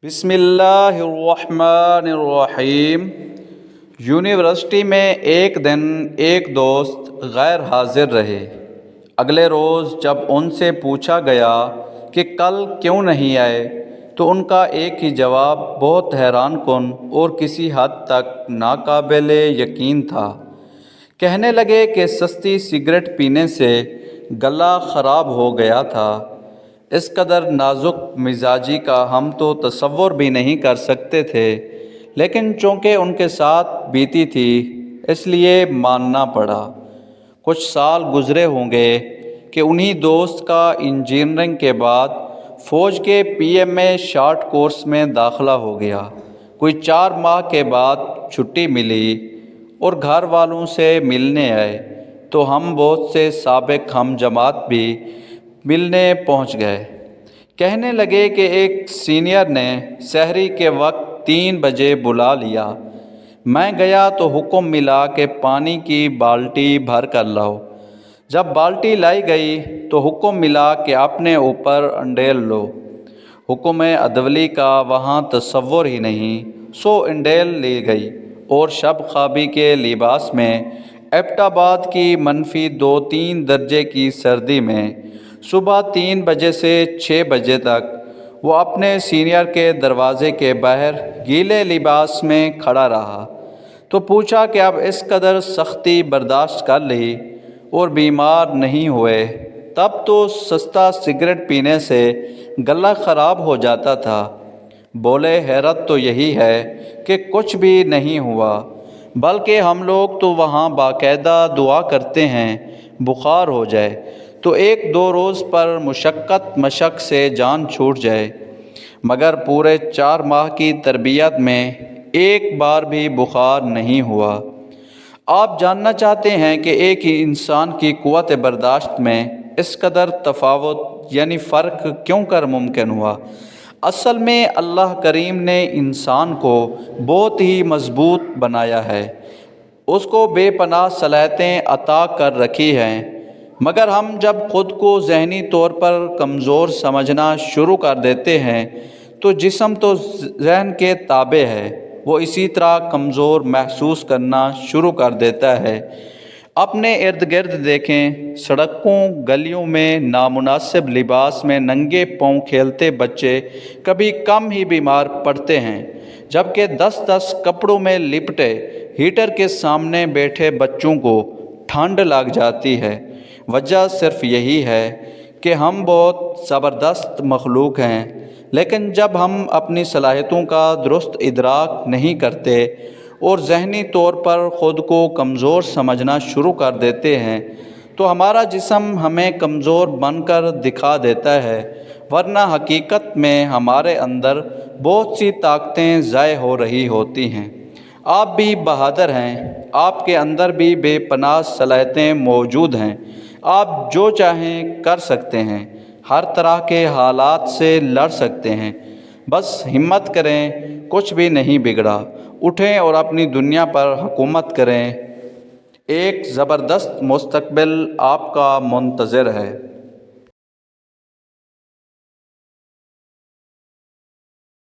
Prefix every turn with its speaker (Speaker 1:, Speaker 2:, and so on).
Speaker 1: بسم اللہ الرحمن الرحیم۔ یونیورسٹی میں ایک دن ایک دوست غیر حاضر رہے۔ اگلے روز جب ان سے پوچھا گیا کہ کل کیوں نہیں آئے تو ان کا ایک ہی جواب بہت حیران کن اور کسی حد تک ناقابل یقین تھا۔ کہنے لگے کہ سستی سگریٹ پینے سے گلا خراب ہو گیا تھا۔ اس قدر نازک مزاجی کا ہم تو تصور بھی نہیں کر سکتے تھے، لیکن چونکہ ان کے ساتھ بیتی تھی اس لیے ماننا پڑا۔ کچھ سال گزرے ہوں گے کہ انہی دوست کا انجینئرنگ کے بعد فوج کے پی ایم میں شارٹ کورس میں داخلہ ہو گیا۔ کوئی 4 ماہ کے بعد چھٹی ملی اور گھر والوں سے ملنے آئے تو ہم بہت سے سابق ہم جماعت بھی ملنے پہنچ گئے۔ کہنے لگے کہ ایک سینئر نے سحری کے وقت 3 بجے بلا لیا۔ میں گیا تو حکم ملا کہ پانی کی بالٹی بھر کر لاؤ۔ جب بالٹی لائی گئی تو حکم ملا کہ اپنے اوپر انڈیل لو۔ حکم عدولی کا وہاں تصور ہی نہیں، سو انڈیل لی گئی اور شب خوابی کے لباس میں ایبٹ آباد کی -2-3 درجے کی سردی میں صبح 3 بجے سے 6 بجے تک وہ اپنے سینئر کے دروازے کے باہر گیلے لباس میں کھڑا رہا۔ تو پوچھا کہ اب اس قدر سختی برداشت کر لی اور بیمار نہیں ہوئے؟ تب تو سستا سگریٹ پینے سے گلا خراب ہو جاتا تھا۔ بولے حیرت تو یہی ہے کہ کچھ بھی نہیں ہوا، بلکہ ہم لوگ تو وہاں باقاعدہ دعا کرتے ہیں بخار ہو جائے تو 1-2 روز پر مشقت مشق سے جان چھوٹ جائے، مگر پورے 4 ماہ کی تربیت میں ایک بار بھی بخار نہیں ہوا۔ آپ جاننا چاہتے ہیں کہ ایک ہی انسان کی قوت برداشت میں اس قدر تفاوت یعنی فرق کیوں کر ممکن ہوا؟ اصل میں اللہ کریم نے انسان کو بہت ہی مضبوط بنایا ہے، اس کو بے پناہ صلاحیتیں عطا کر رکھی ہیں، مگر ہم جب خود کو ذہنی طور پر کمزور سمجھنا شروع کر دیتے ہیں تو جسم تو ذہن کے تابع ہے، وہ اسی طرح کمزور محسوس کرنا شروع کر دیتا ہے۔ اپنے ارد گرد دیکھیں، سڑکوں گلیوں میں نامناسب لباس میں ننگے پاؤں کھیلتے بچے کبھی کم ہی بیمار پڑتے ہیں، جبکہ 10 کپڑوں میں لپٹے ہیٹر کے سامنے بیٹھے بچوں کو ٹھنڈ لگ جاتی ہے۔ وجہ صرف یہی ہے کہ ہم بہت زبردست مخلوق ہیں، لیکن جب ہم اپنی صلاحیتوں کا درست ادراک نہیں کرتے اور ذہنی طور پر خود کو کمزور سمجھنا شروع کر دیتے ہیں تو ہمارا جسم ہمیں کمزور بن کر دکھا دیتا ہے، ورنہ حقیقت میں ہمارے اندر بہت سی طاقتیں ضائع ہو رہی ہوتی ہیں۔ آپ بھی بہادر ہیں، آپ کے اندر بھی بے پناہ صلاحیتیں موجود ہیں، آپ جو چاہیں کر سکتے ہیں، ہر طرح کے حالات سے لڑ سکتے ہیں، بس ہمت کریں، کچھ بھی نہیں بگڑا، اٹھیں اور اپنی دنیا پر حکومت کریں۔ ایک زبردست مستقبل آپ کا منتظر ہے۔